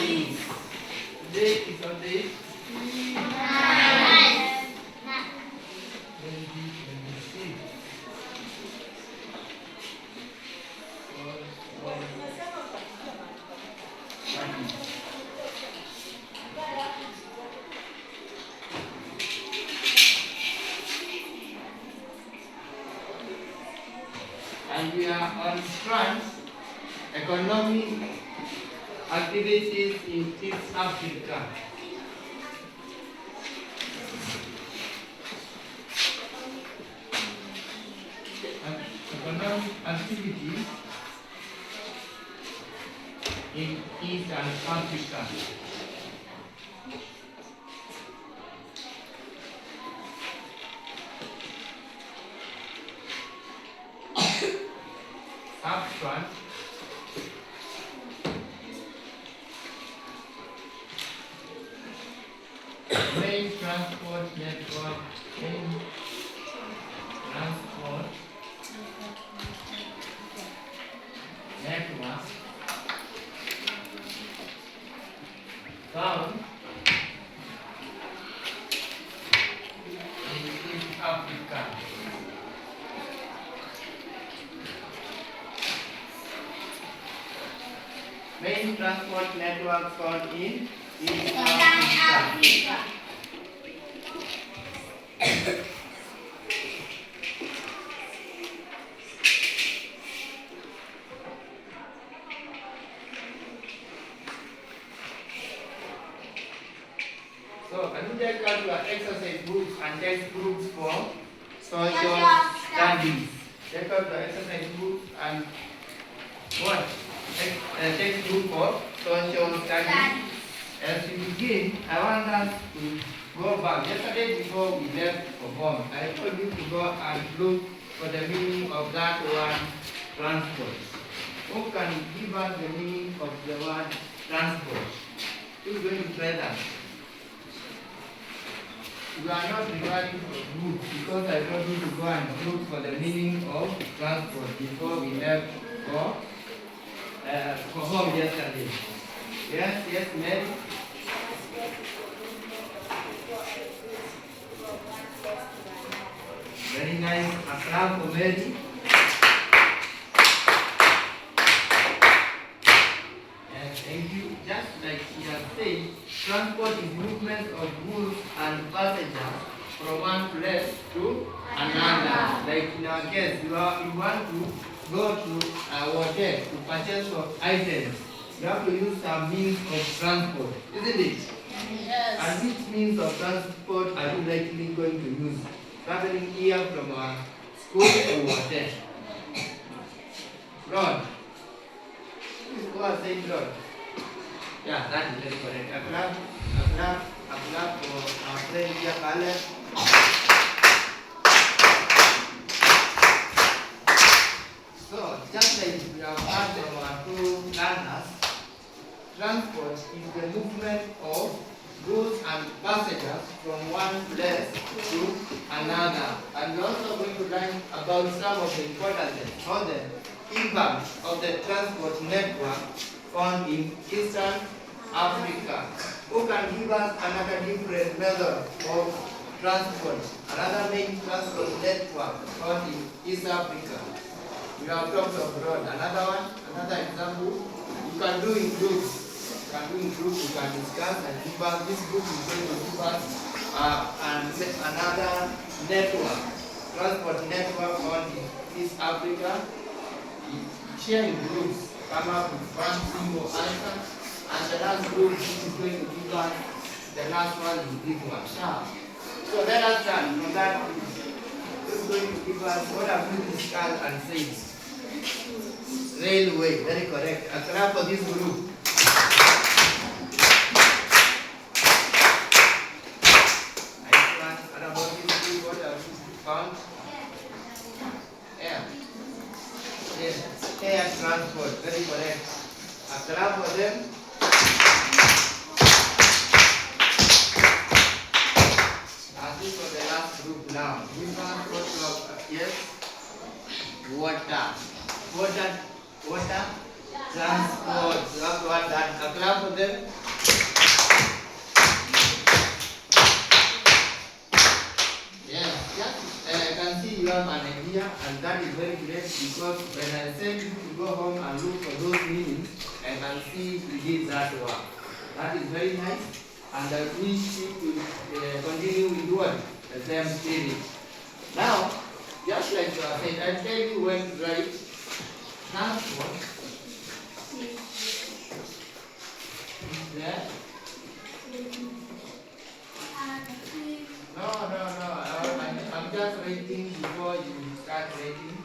studies. Today is on the 2026. And we are on France economic activities in East Africa. Economic activities in East Africa. Up front, main transport network, found in East Africa. Main transport network found in East Africa. So, can you take out your exercise books and textbooks for social studies? Take out your exercise books and what? Textbook for social studies. As we begin, I want us to go back. Yesterday before we left for home, I told you to go and look for the meaning of that word transport. Who can give us the meaning of the word transport? Who is going to try that? We are not regarding for groups because I told you to go and look for the meaning of transport before we left for home yesterday. Yes, Mary? Very nice. Applaud for Mary. Thank you. Just like she has said, transport is movement of goods and passengers from one place to another. Like in our case, you want to go to a hotel to purchase some items. You have to use some means of transport, isn't it? Yes. And which means of transport are you likely going to use? Traveling here from our school to hotel. Road. Who was saying road? Yeah, that is very correct. Applaud for our friend here, Caleb. So, just like we have heard from our two learners, transport is the movement of goods and passengers from one place to another. And we're also going to learn about some of the important or the impact of the transport network found in Eastern Africa. Who can give us another different method of transport, another main transport network found in East Africa? We have talked of road. Another one, another example, you can do in groups. You can discuss and give us. This book is going to give us another network, transport network found in East Africa. Share in groups, come up with one single answer, and the last group is going to give us the last one is this one. So let us start from that group. This is going to give us what have we discussed and said. Railway, very correct. A clap for this group. And about this group, what have we found? Air. Yes, air transport, very correct. A clap for them. And this was the last group now. This one, what yes? Water. Water. Transport. You have to add that. A clap for them. Yeah, I can see you have an idea, and that is very great because when I send you to go home and look for those meanings, I can see you did that work. That is very nice, and I wish you to continue with what? The same spirit. Now, just like you have said, I'll tell you when to write transport is there. No. I'm just waiting before you start writing.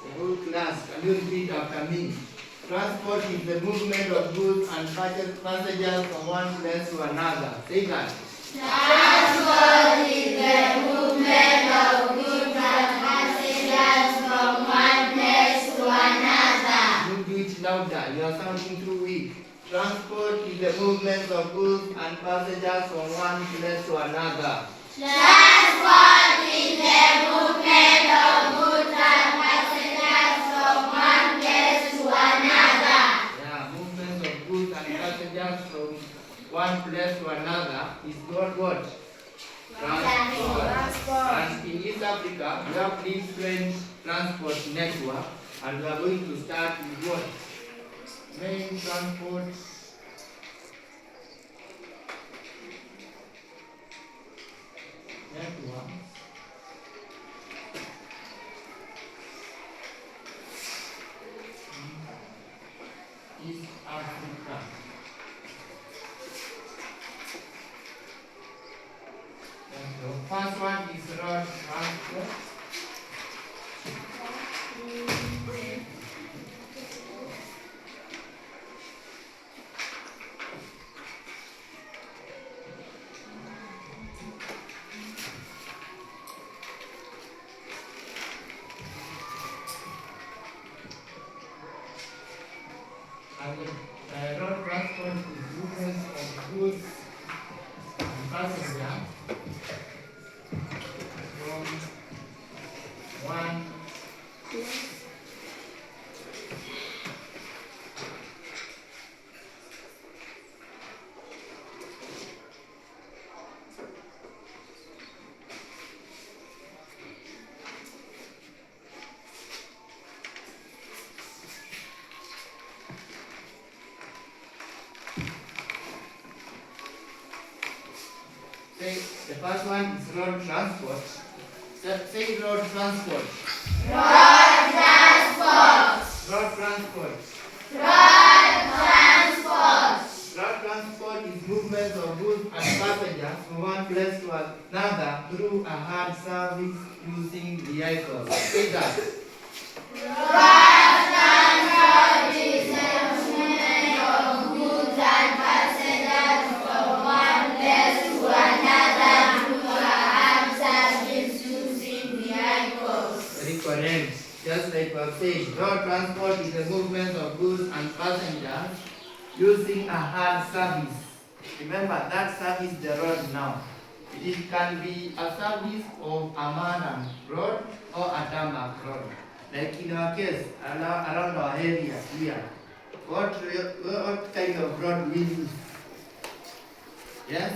The whole class, can you repeat after me? Transport is the movement of goods and passengers from one place to another. Say that. Transport is the movement of goods and passengers from one place to another. You do it louder. You are sounding too weak. Transport is the movement of goods and passengers from one place to another. Transport is the movement of goods and passengers from one place to another. Yeah, movement of goods and passengers from one place to another is called what? Transport. And in East Africa, we have different transport network, and we are going to start with what? Main transport. Network. East Africa. The first one is road transport. And road transport is movement of goods and passengers from one Say, the first one is road transport. Say road transport. Road transport. Road transport. Road transport. Road transport is movement of goods and passengers from one place to another through a hard service using vehicles. Say that. Road transport is the movement of goods and passengers from one place to another through a hard service using vehicles. Very correct. Just like we have said, road transport is the movement of goods and passengers using a hard service. Remember that service the road now. It can be a service of a modern road or a tarmac road. Like in our case, around our area here, what kind of road we use? Yes?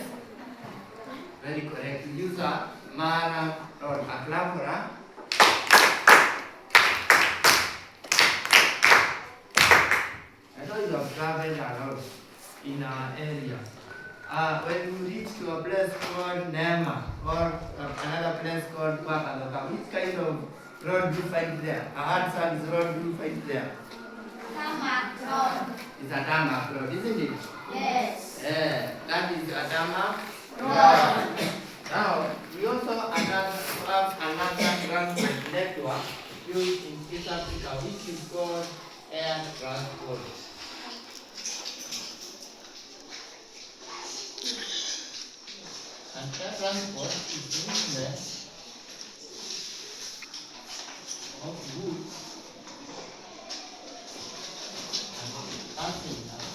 Very correct. We use a modern road, a clapora. I know you have traveled a lot in our area. When you reach to a place called Nema or another place called Wakaloka, which kind of road do you find there? A hard service road do you find there? Tarmac road. It's a tarmac road, isn't it? Yes. That is a tarmac Road. Now, we also have another transport network used in East Africa, which is called air transport. And air transport is movement of goods and passengers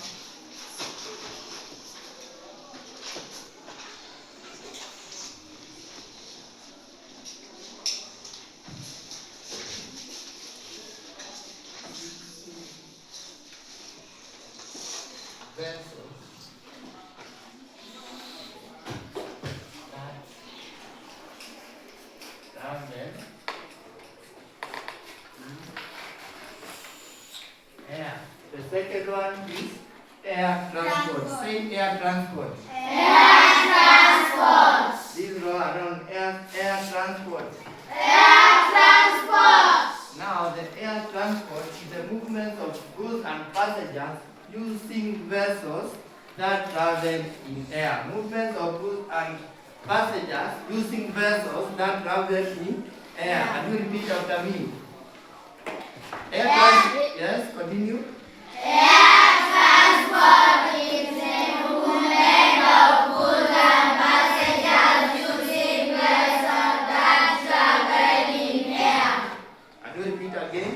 vessels that travel in air. The second one is air transport. Say air transport. Air transport. These row around air transport. Air transport. Now the air transport is the movement of goods and passengers using vessels that travel in air. Movement of goods and passengers using vessels that travel in air. Can you repeat after me? Air transport. Yes, continue. Air transport is the movement of goods and passengers using vessels that travel in air. Can you repeat again?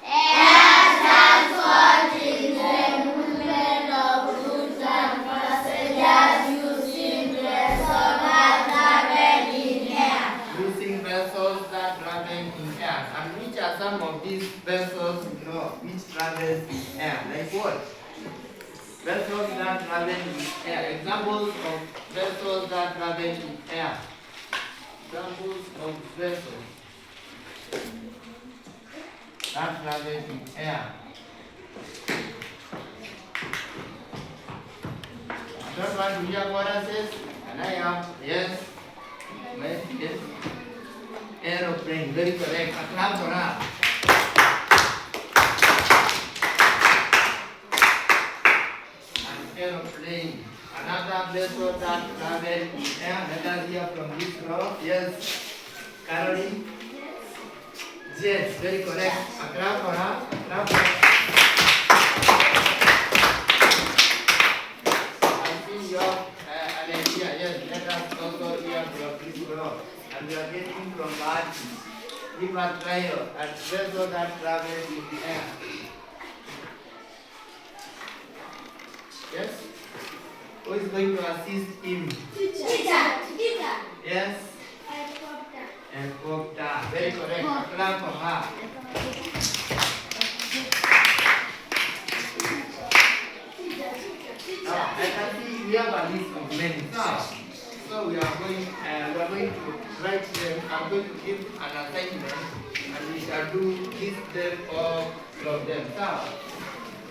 Air transport is the movement of goods and passengers using vessels that travel in air. Using vessels that travel in air. And which are some of these vessels you know which travel in air? Like what? Vessels that travel in air. Examples of vessels that travel in air. Examples of vessels that travel in air. Third one, do you have what I says? Can I have? Yes. Yes. Aeroplane, very correct. A clap for that. An aeroplane. Another vessel that travel in air. Let us hear from this row. Yes. Caroline? Yes, very correct. A clap for her. A clap for her. I see your an idea. Yes, let us also hear from this row. And we are getting from Bharti. River Trail and vessel that travel in the air. Yes? Who is going to assist him? Teacher. Yes? Helicopter. Very correct. A clap for her. Now, I can see we have a list of many. So we are going to write them. I'm going to give an assignment and we shall do list them all of them.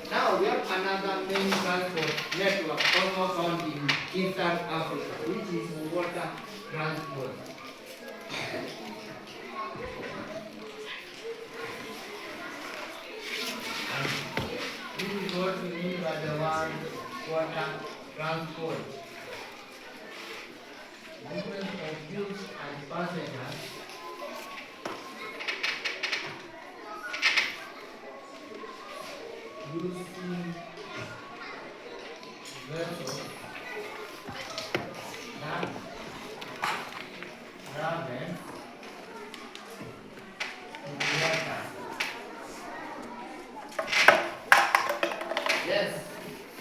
Now we have another main transport network also found in Eastern Africa, which is water transport. And this is what we mean by the word water transport. Movement of goods and passengers using vessels that travel in water. Yes,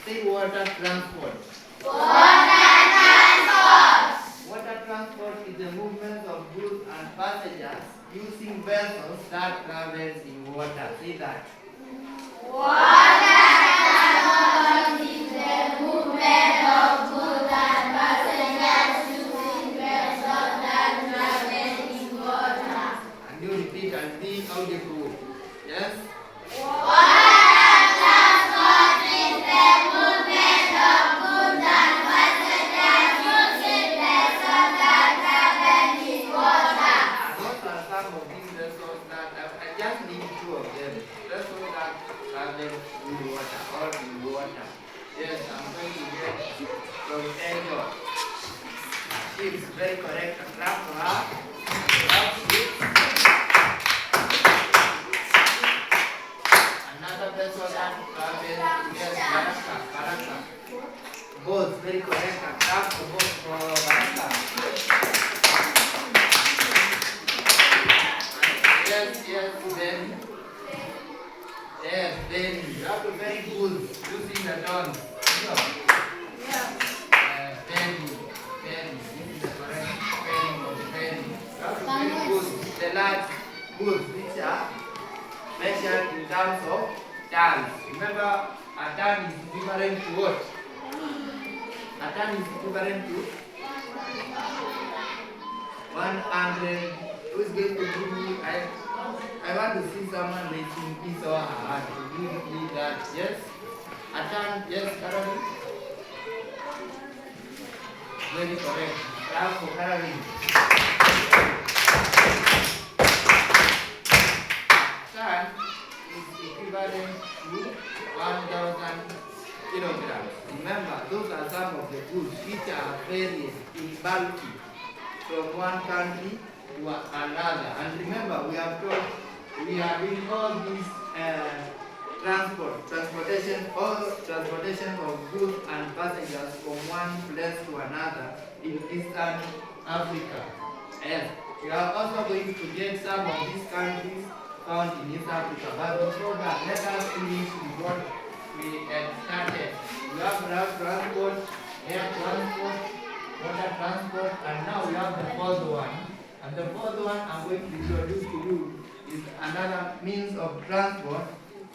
say water transport. Water transport is the movement of goods and passengers using vessels that travel in water. Say that. Water transport is the movement of goods and passengers using vessels that travel in water. And you repeat and be audible. Yes? Water transport is the movement of goods and passengers using vessels that travel in water. And what are some of these vessels that I just need two of them? Vessels that travel in water or in water. Yes, I'm going to get from Angel. She is very correct. A clap for her. Another vessel that travels, yes, Baraka. Both, very correct. A clap for both for Baraka. Yes, Yes, very. Yes, very. You have to very good using the tongue. No. Very, very. This is the correct spelling of very. You have to very good. The large goods which are measured in terms of tons. Remember, a ton is equivalent to what? A ton is equivalent to 100. Who is going to give me? I want to see someone raising his or her hand to give me that. Yes? A ton, yes, Caroline? Very correct. Clap for Caroline. Ton is equivalent to 1,000 kilograms. Remember, those are some of the goods which are varied in bulky from one country to another. And remember, we are doing all these transportation of goods and passengers from one place to another in Eastern Africa. Yes, we are also going to get some of these countries found in East Africa. But before that, let us finish with what we had started. We have road transport, air transport, water transport, and now we have the fourth one. And the fourth one I'm going to introduce to you is another means of transport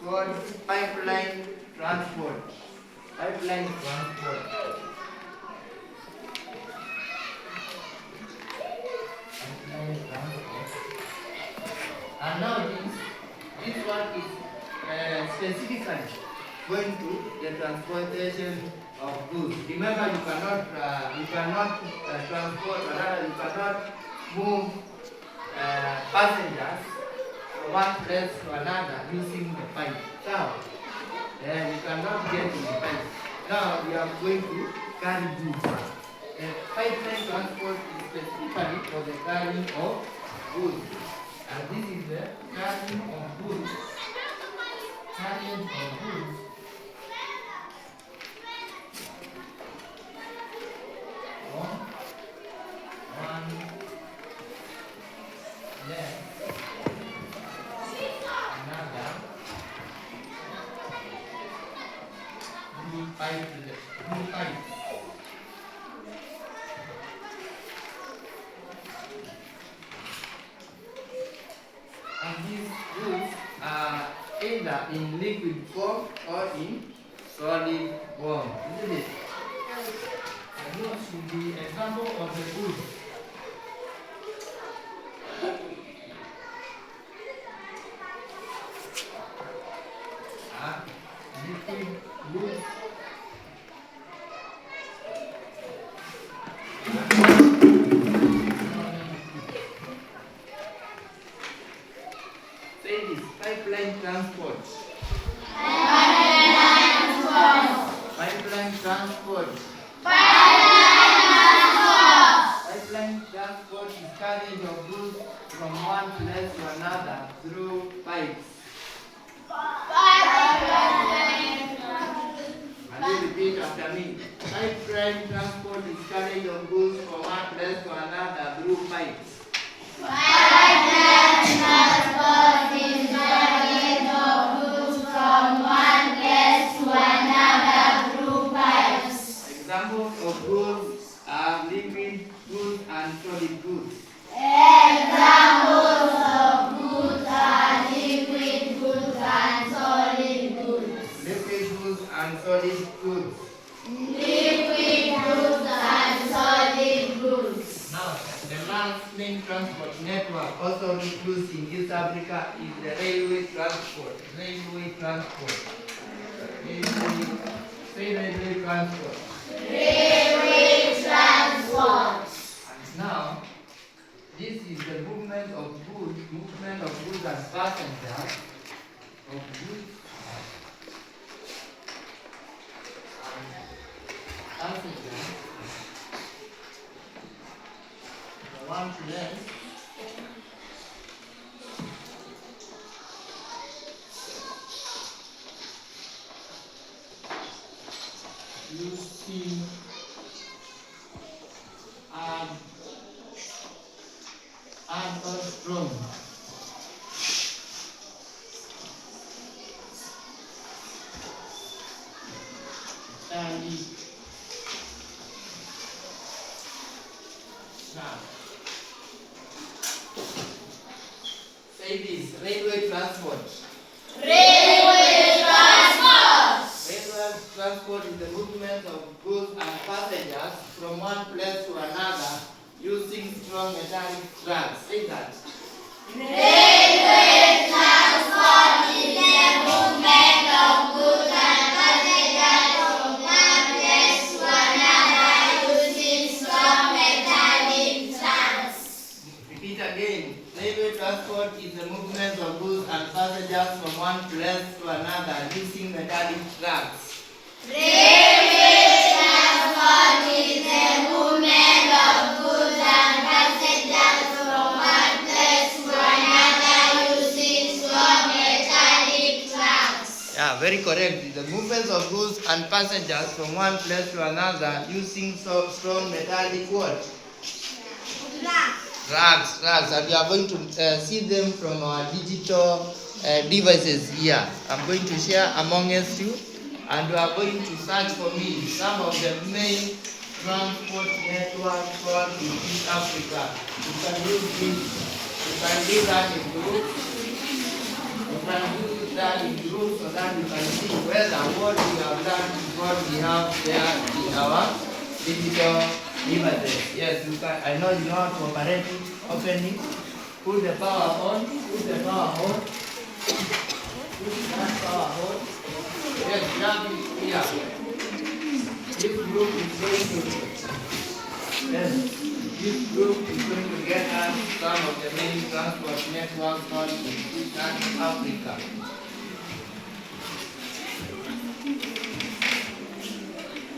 called pipeline transport. Pipeline transport. Pipeline transport. And now this one is specifically going to the transportation of goods. Remember, you cannot transport, or rather you cannot move passengers from one place to another using the pipe. Now, you cannot get in the pipe. Now we are going to carry goods. Pipeline transport is specifically for the carrying of goods. And this is the carrying of goods. Carrying of goods. One left, another blue pipe. And these goods are either in liquid form or in solid form, isn't it? And those should be example of the goods. Liquid goods. Say this, pipeline transport. Pipeline transport. Pipeline transport is carriage of goods from one place to another through pipes. And you repeat after me. Pipeline transport is carriage of goods from one place to another through pipes. Pipeline transport is carriage of goods from one place to another through pipes. Examples of goods are liquid goods and solid goods. Examples of goods are liquid goods and solid goods. Liquid goods and solid goods. Liquid goods and solid goods. Now, the main transport network also includes in East Africa is the railway transport. Railway transport. Railway transport. Railway transport. And now, this is the movement of goods and passengers. Of goods and passengers. The one place using Armstrong. Railway transport. Railway transport. Railway transport is the movement of goods and passengers from one place to another using strong metallic tracks. Say that. Railway transport is the movement of goods and passengers from one place to another using strong metallic tracks. Repeat again. Railway transport is the movement of goods and passengers from one place to another using metallic tracks. Railway transport is the movement of goods and passengers from one place to another using strong metallic tracks. Yeah, very correct. The movement of goods and passengers from one place to another using strong metallic what? Tracks, and we are going to see them from our digital devices here. I'm going to share amongst you, and you are going to search for me some of the main transport networks found in East Africa. You can use this. You can do that in groups. You can do that in groups so that you can see whether what we have done is what we have there in our digital devices. Yes, you can. I know you know how to operate it. Open it. Put the power on. Put the power on. Put that power on. Yes, grab it here. This group is going to. Yes, this group is going to get us some of the main transport networks found in East Africa.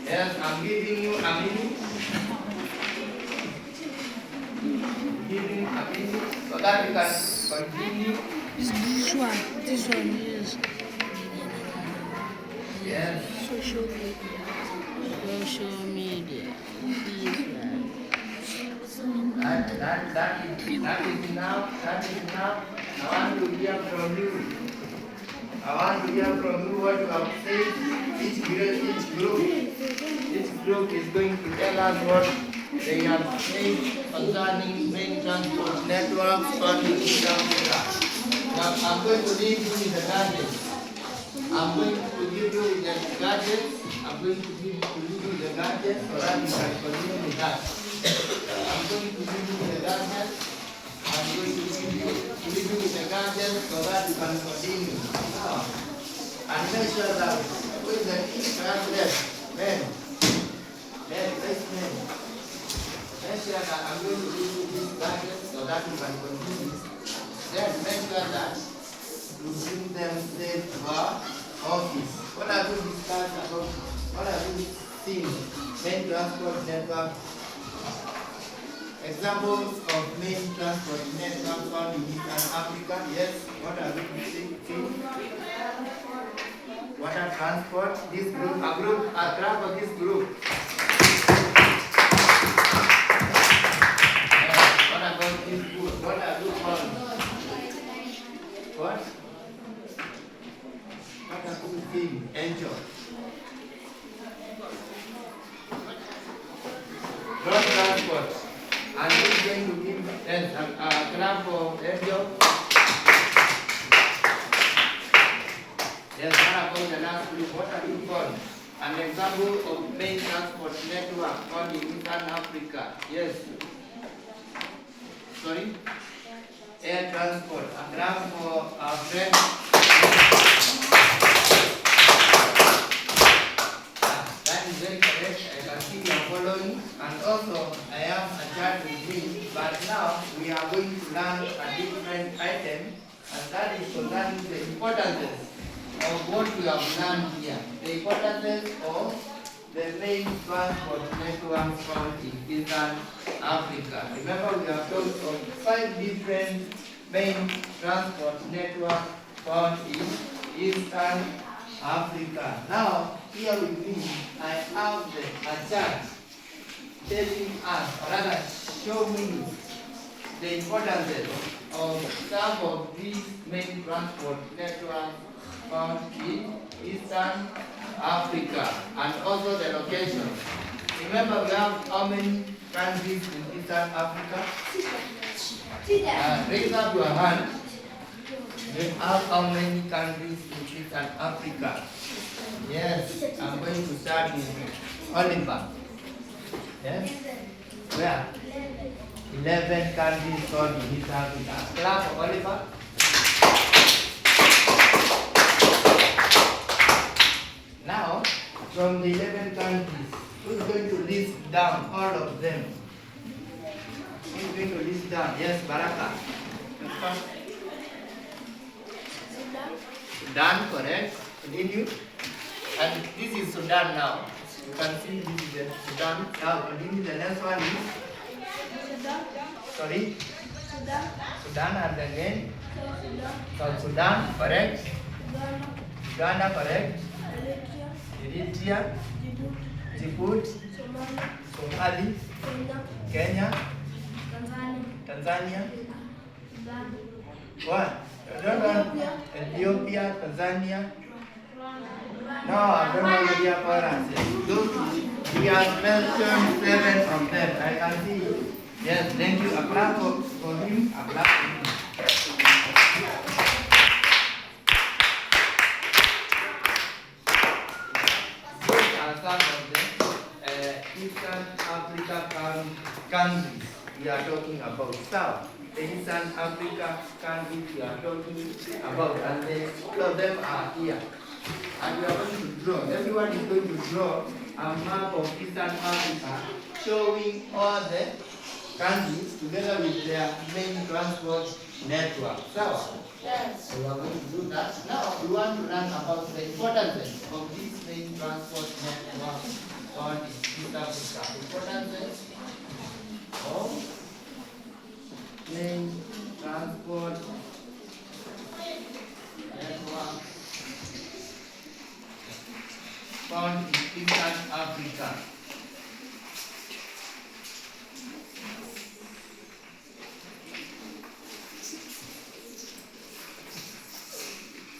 Yes, I'm giving you a minute. Giving you a minute so that you can continue. This one, yes. Yes. Social media. Social media. That is enough. That is enough. I want to hear from you. I want to hear from you what you have said. Each group is going to tell us what they have said concerning main transport networks found in East Africa. Now I'm going to leave you with the gadgets. I'm going to give you with the gadgets. I'm going to give you the gadgets so that you can continue with that. I'm going to give you the gadgets. I'm going to give you with the gadgets so that you can continue. And make sure that with the gadgets, men, let's men. Make sure that I'm going to give you these gadgets so that you can continue. Then make sure that you bring them safe to our office. What are you discussing about? What are you seeing? Main transport network. Examples of main transport network found in Eastern Africa. Yes, what are you seeing? Water transport. This group, a graph of this group. What about this group? What are you found? What? What are you seeing? Enjoy. Road transport. And who's going to give a graph of Angel? Yes, what about the last group? What are you called? An example of main transport network found in Eastern Africa. Yes. Sorry? Air transport. A graph for our friend. That is very correct. I can see you are following. And also, I have a chart with me. But now, we are going to learn a different item. And that is concerning the importance of what we have learned here. The importance of the main transport network found in Eastern Africa. Remember, we have talked of 5 different main transport networks found in Eastern Africa. Now, here with me, I have a chart telling us, or rather showing the importance of some of these main transport networks found in Eastern Africa, and also the location. Remember, we have how many countries in Eastern Africa? Raise up your hand. You have how many countries in Eastern Africa? Yes, I'm going to start with Oliver. Yes? Where? 11 countries found in East Africa. Clap for Oliver. Now, from the 11 countries, who's going to list down all of them? Who's going to list down? Yes, Baraka. Sudan, correct. Continue. And this is Sudan now. You can see this is the Sudan. Now continue. The next one is sorry. Sudan and again. South Sudan, correct. Uganda, correct. Eritrea, Djibouti, Somali, Kenya, Tanzania. What? Ethiopia, Tanzania. No, I don't know the appearances. Those we have mentioned 7 of them. I can see. Yes, thank you. A clap for him. A clap for him. Those are some of the Eastern Africa countries we are talking about. South. The Eastern Africa countries we are talking about, and all of them are here. And we are going to draw. Everyone is going to draw a map of Eastern Africa showing all the countries together with their main transport network. So, yes. So we are going to do that. Now we want to learn about the importance of this main transport network found in East Africa. Importance of main transport network found in Eastern Africa.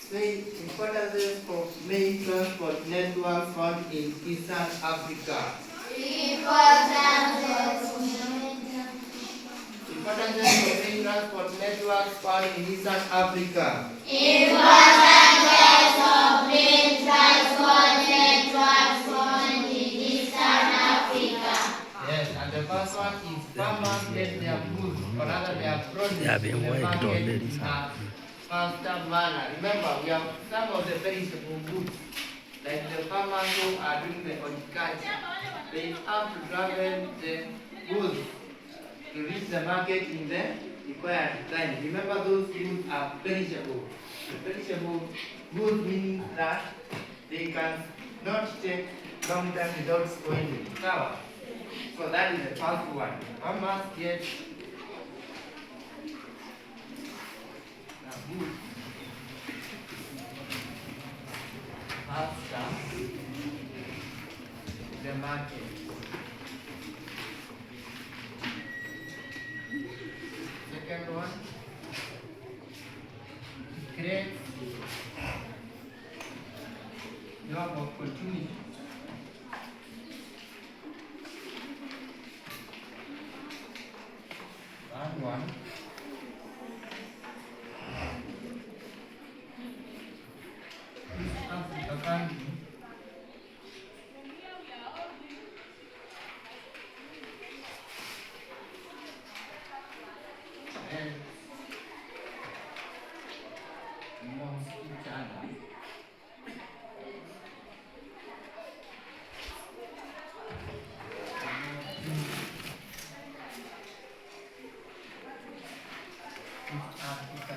Say importance of main transport network found in Eastern Africa. Importance of main transport network found in Eastern Africa. Importance of main transport network found in Eastern Africa. Yes, and the first one is farmers get their goods, or rather their produce, in the market in a faster manner. Remember, we have some of the perishable goods, like the farmers who are doing the horticulture. They have to travel the goods to reach the market in the required time. Remember, those goods are perishable. The perishable goods meaning that they can not take long time without spoiling. So that is the first one. Farmers get the goods faster in the market. Second one, creates job opportunity. Third one, East Africa country and amongst each other. East Africa.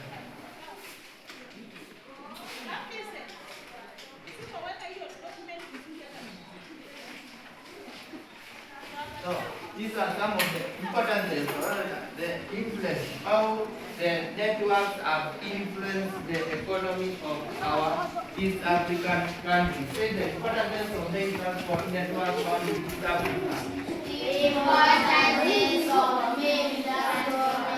So these are some of the importances or the influence, how the networks have influenced the economy of our East African countries. Say the importance of main transport networks found in East Africa. Importance of main transport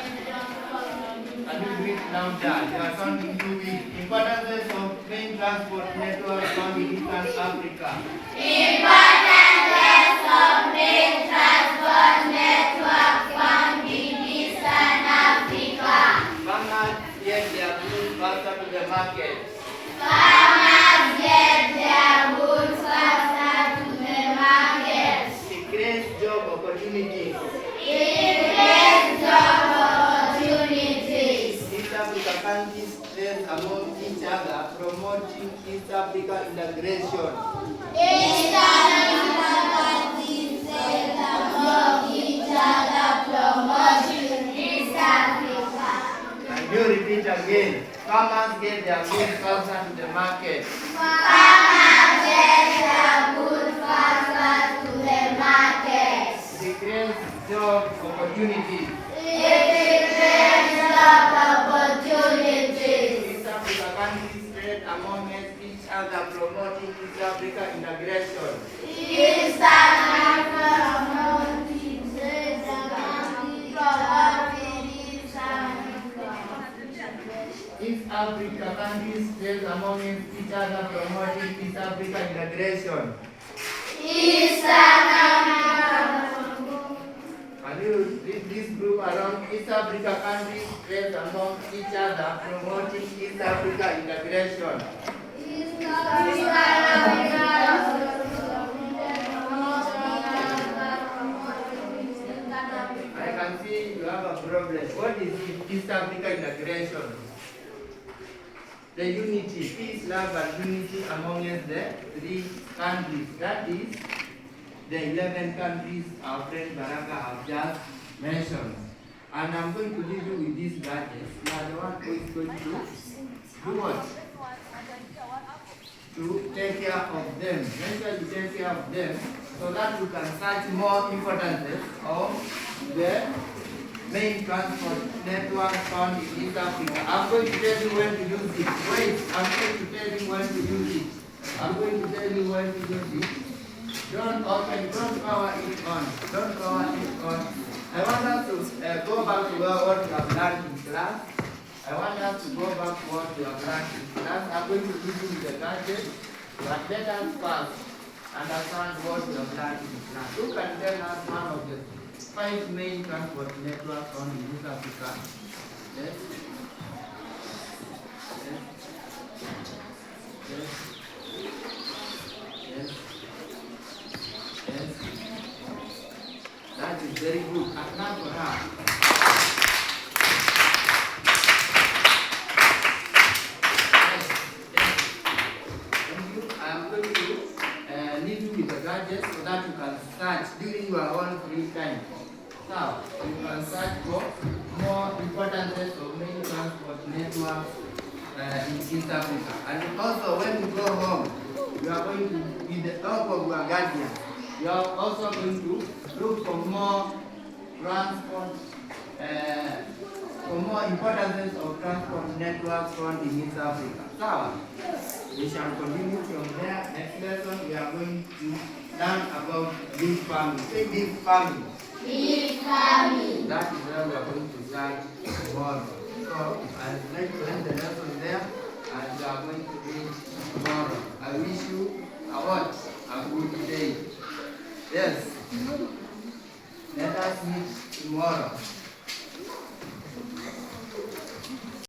And we do it now, Dad. You are sounding too weak. Importance of main transport networks found in Eastern Africa. Importance of main transport network found in Eastern Africa. Farmers get their goods faster market. Farmers get their goods faster to the market. It creates job opportunities. It creates job opportunities. East Africa countries trade among each other, promoting East Africa integration. East Africa countries trade among each other, promoting East Africa. And you repeat again. Farmers get their goods faster to the market. Farmers get their goods faster to the market. It creates job opportunities. It creates job opportunities. East Africa countries trade among each other, promoting East Africa integration. East Africa countries trade among each other, East Africa. East Africa countries trade among each other, promoting East Africa integration. East Africa. And you read this group around. East Africa countries trade among each other, promoting East Africa integration. East Africa. I can see you have a problem. What is East Africa integration? The unity, peace, love, and unity amongst the three countries. That is the 11 countries our friend Baraka have just mentioned. And I'm going to leave you with these gadgets. You are the one who is going to do what? To take care of them. Make sure you take care of them so that you can search more importances of the main transport network found in East Africa. I'm going to tell you when to use it. Wait, I'm going to tell you when to use it. I'm going to tell you when to use it. Don't power it on. Don't power it on. I want us to go back to what you have learned in class. I want us to go back to what you have learned in class. I'm going to give you the gadget, but let us first understand what you have learned in class. Who can tell us one of the 5 main transport networks found in East Africa? Yes? Yes? Yes? Yes? That is very good. Clap for her. Yes, yes. Thank you. I am going to leave you with the gadgets so that you can search during your own free time. Now, you can search for more importances of main transport networks in East Africa. And also, when you go home, you are going to, with the help of your guardian, you are also going to look for more transport, for more importances of transport networks found in East Africa. So, we shall continue from there. Next lesson, we are going to learn about big farming. Say big farming. Big farming. That is where we are going to start tomorrow. So, I'd like to end the lesson there, and we are going to read tomorrow.